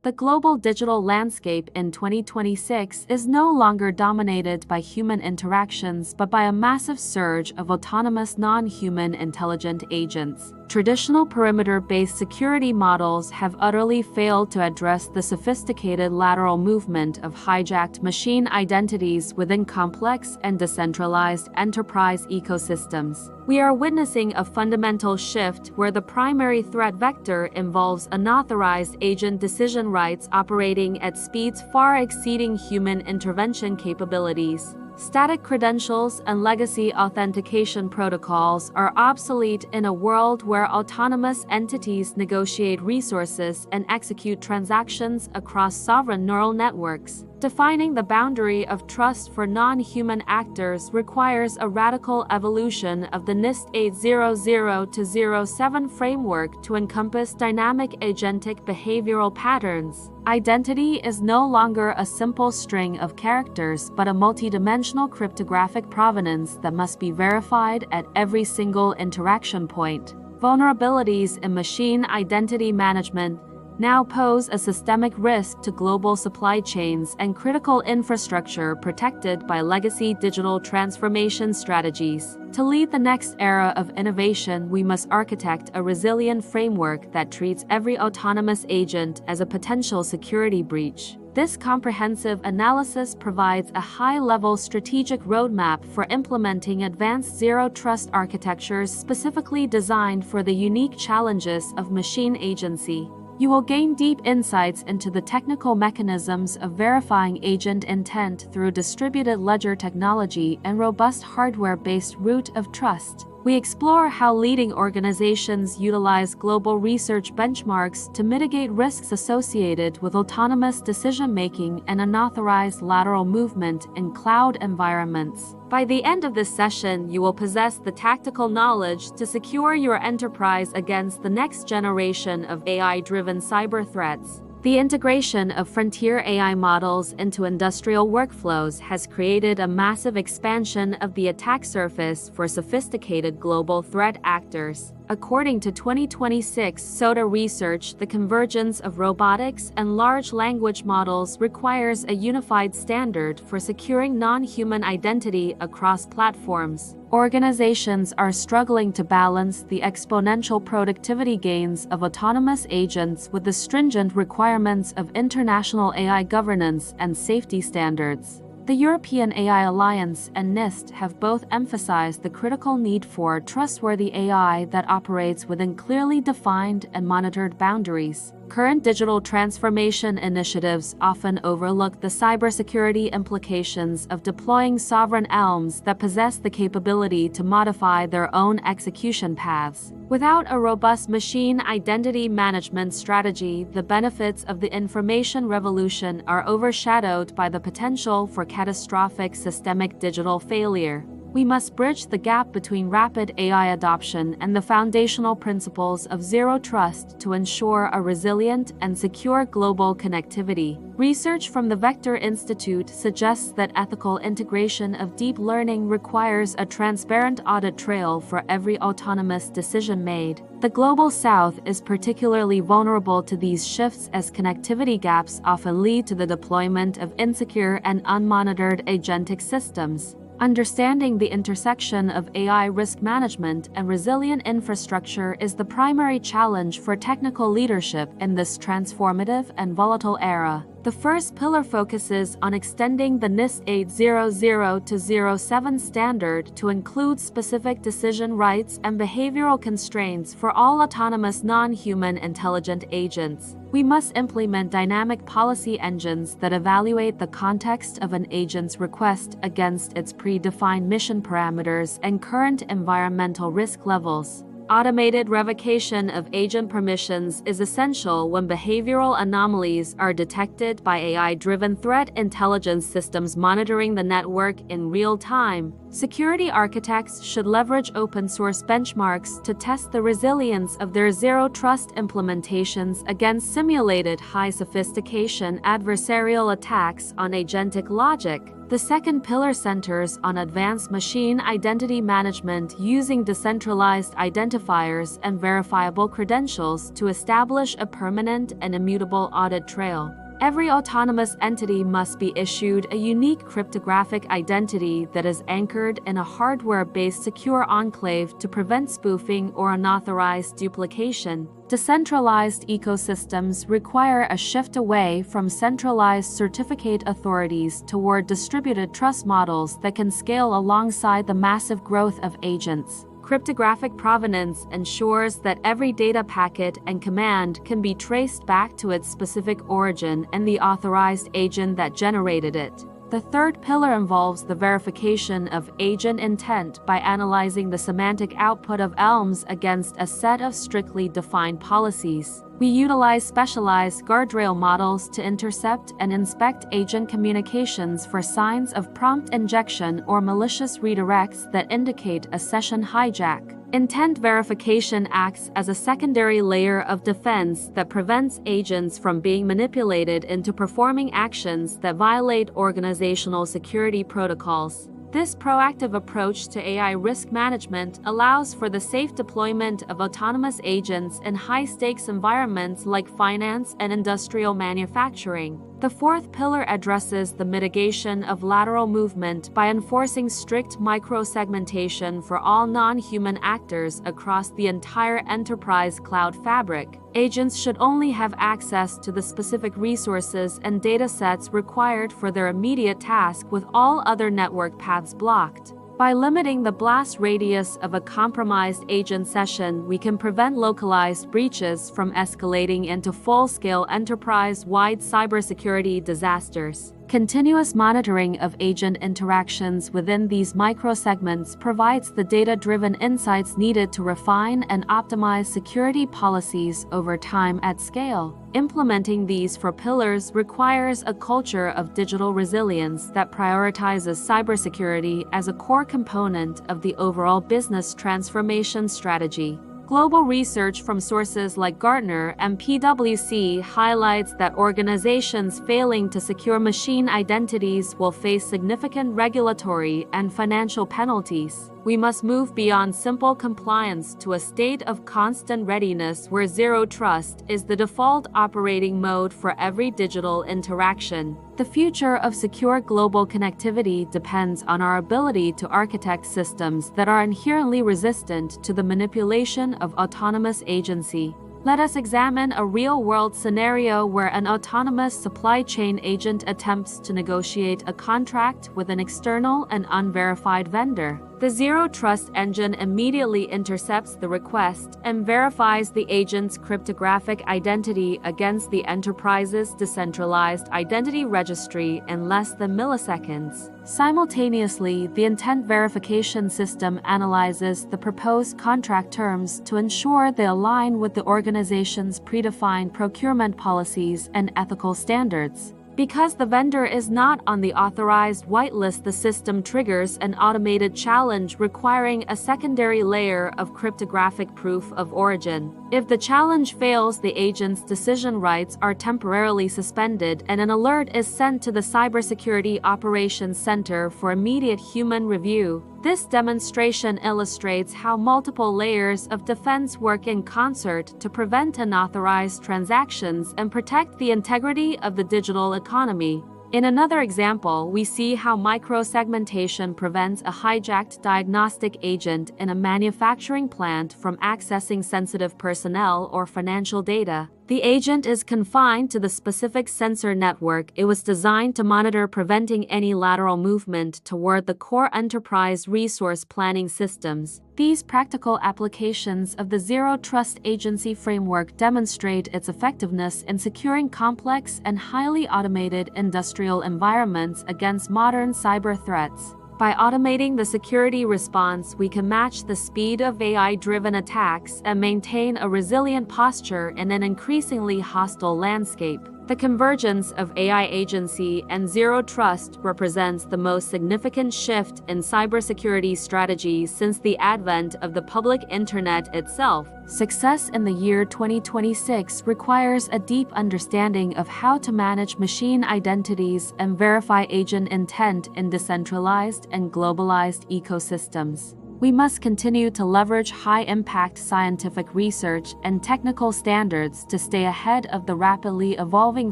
The global digital landscape in 2026 is no longer dominated by human interactions but by a massive surge of autonomous non-human intelligent agents. Traditional perimeter-based security models have utterly failed to address the sophisticated lateral movement of hijacked machine identities within complex and decentralized enterprise ecosystems. We are witnessing a fundamental shift where the primary threat vector involves unauthorized agent decision rights operating at speeds far exceeding human intervention capabilities. Static credentials and legacy authentication protocols are obsolete in a world where autonomous entities negotiate resources and execute transactions across sovereign neural networks. Defining the boundary of trust for non-human actors requires a radical evolution of the NIST 800-07 framework to encompass dynamic agentic behavioral patterns. Identity is no longer a simple string of characters but a multidimensional cryptographic provenance that must be verified at every single interaction point. Vulnerabilities in machine identity management now pose a systemic risk to global supply chains and critical infrastructure protected by legacy digital transformation strategies. To lead the next era of innovation, we must architect a resilient framework that treats every autonomous agent as a potential security breach. This comprehensive analysis provides a high-level strategic roadmap for implementing advanced zero-trust architectures specifically designed for the unique challenges of machine agency. You will gain deep insights into the technical mechanisms of verifying agent intent through distributed ledger technology and robust hardware-based root of trust. We explore how leading organizations utilize global research benchmarks to mitigate risks associated with autonomous decision-making and unauthorized lateral movement in cloud environments. By the end of this session, you will possess the tactical knowledge to secure your enterprise against the next generation of AI-driven cyber threats. The integration of frontier AI models into industrial workflows has created a massive expansion of the attack surface for sophisticated global threat actors. According to 2026 SOTA research, the convergence of robotics and large language models requires a unified standard for securing non-human identity across platforms. Organizations are struggling to balance the exponential productivity gains of autonomous agents with the stringent requirements of international AI governance and safety standards. The European AI Alliance and NIST have both emphasized the critical need for trustworthy AI that operates within clearly defined and monitored boundaries. Current digital transformation initiatives often overlook the cybersecurity implications of deploying sovereign ELMs that possess the capability to modify their own execution paths. Without a robust machine identity management strategy, the benefits of the information revolution are overshadowed by the potential for catastrophic systemic digital failure. We must bridge the gap between rapid AI adoption and the foundational principles of zero trust to ensure a resilient and secure global connectivity. Research from the Vector Institute suggests that ethical integration of deep learning requires a transparent audit trail for every autonomous decision made. The Global South is particularly vulnerable to these shifts as connectivity gaps often lead to the deployment of insecure and unmonitored agentic systems. Understanding the intersection of AI risk management and resilient infrastructure is the primary challenge for technical leadership in this transformative and volatile era. The first pillar focuses on extending the NIST 800-07 standard to include specific decision rights and behavioral constraints for all autonomous non-human intelligent agents. We must implement dynamic policy engines that evaluate the context of an agent's request against its predefined mission parameters and current environmental risk levels. Automated revocation of agent permissions is essential when behavioral anomalies are detected by AI-driven threat intelligence systems monitoring the network in real time. Security architects should leverage open-source benchmarks to test the resilience of their zero-trust implementations against simulated high-sophistication adversarial attacks on agentic logic. The second pillar centers on advanced machine identity management using decentralized identifiers and verifiable credentials to establish a permanent and immutable audit trail. Every autonomous entity must be issued a unique cryptographic identity that is anchored in a hardware-based secure enclave to prevent spoofing or unauthorized duplication. Decentralized ecosystems require a shift away from centralized certificate authorities toward distributed trust models that can scale alongside the massive growth of agents. Cryptographic provenance ensures that every data packet and command can be traced back to its specific origin and the authorized agent that generated it. The third pillar involves the verification of agent intent by analyzing the semantic output of ELMs against a set of strictly defined policies. We utilize specialized guardrail models to intercept and inspect agent communications for signs of prompt injection or malicious redirects that indicate a session hijack. Intent verification acts as a secondary layer of defense that prevents agents from being manipulated into performing actions that violate organizational security protocols. This proactive approach to AI risk management allows for the safe deployment of autonomous agents in high-stakes environments like finance and industrial manufacturing. The fourth pillar addresses the mitigation of lateral movement by enforcing strict microsegmentation for all non-human actors across the entire enterprise cloud fabric. Agents should only have access to the specific resources and datasets required for their immediate task, with all other network paths blocked. By limiting the blast radius of a compromised agent session, we can prevent localized breaches from escalating into full-scale enterprise-wide cybersecurity disasters. Continuous monitoring of agent interactions within these microsegments provides the data-driven insights needed to refine and optimize security policies over time at scale. Implementing these four pillars requires a culture of digital resilience that prioritizes cybersecurity as a core component of the overall business transformation strategy. Global research from sources like Gartner and PwC highlights that organizations failing to secure machine identities will face significant regulatory and financial penalties. We must move beyond simple compliance to a state of constant readiness where zero trust is the default operating mode for every digital interaction. The future of secure global connectivity depends on our ability to architect systems that are inherently resistant to the manipulation of autonomous agency. Let us examine a real-world scenario where an autonomous supply chain agent attempts to negotiate a contract with an external and unverified vendor. The Zero Trust engine immediately intercepts the request and verifies the agent's cryptographic identity against the enterprise's decentralized identity registry in less than milliseconds. Simultaneously, the intent verification system analyzes the proposed contract terms to ensure they align with the organization's predefined procurement policies and ethical standards. Because the vendor is not on the authorized whitelist, the system triggers an automated challenge requiring a secondary layer of cryptographic proof of origin. If the challenge fails, the agent's decision rights are temporarily suspended and an alert is sent to the Cybersecurity Operations Center for immediate human review. This demonstration illustrates how multiple layers of defense work in concert to prevent unauthorized transactions and protect the integrity of the digital economy. In another example, we see how microsegmentation prevents a hijacked diagnostic agent in a manufacturing plant from accessing sensitive personnel or financial data. The agent is confined to the specific sensor network it was designed to monitor, preventing any lateral movement toward the core enterprise resource planning systems. These practical applications of the Zero Trust Agency framework demonstrate its effectiveness in securing complex and highly automated industrial environments against modern cyber threats. By automating the security response, we can match the speed of AI-driven attacks and maintain a resilient posture in an increasingly hostile landscape. The convergence of AI agency and zero trust represents the most significant shift in cybersecurity strategy since the advent of the public internet itself. Success in the year 2026 requires a deep understanding of how to manage machine identities and verify agent intent in decentralized and globalized ecosystems. We must continue to leverage high-impact scientific research and technical standards to stay ahead of the rapidly evolving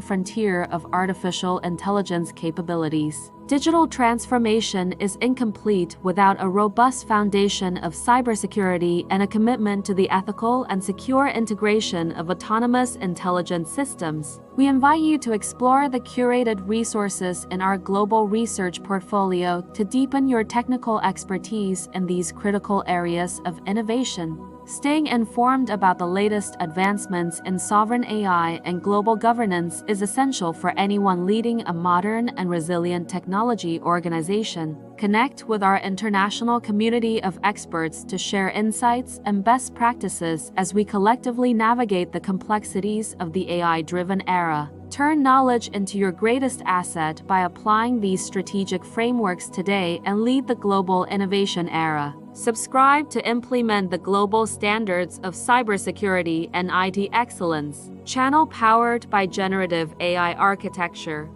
frontier of artificial intelligence capabilities. Digital transformation is incomplete without a robust foundation of cybersecurity and a commitment to the ethical and secure integration of autonomous intelligence systems. We invite you to explore the curated resources in our global research portfolio to deepen your technical expertise in these critical areas of innovation. Staying informed about the latest advancements in sovereign AI and global governance is essential for anyone leading a modern and resilient technology organization. Connect with our international community of experts to share insights and best practices as we collectively navigate the complexities of the AI-driven era. Turn knowledge into your greatest asset by applying these strategic frameworks today and lead the global innovation era. Subscribe to implement the global standards of cybersecurity and IT excellence. Channel powered by generative AI architecture.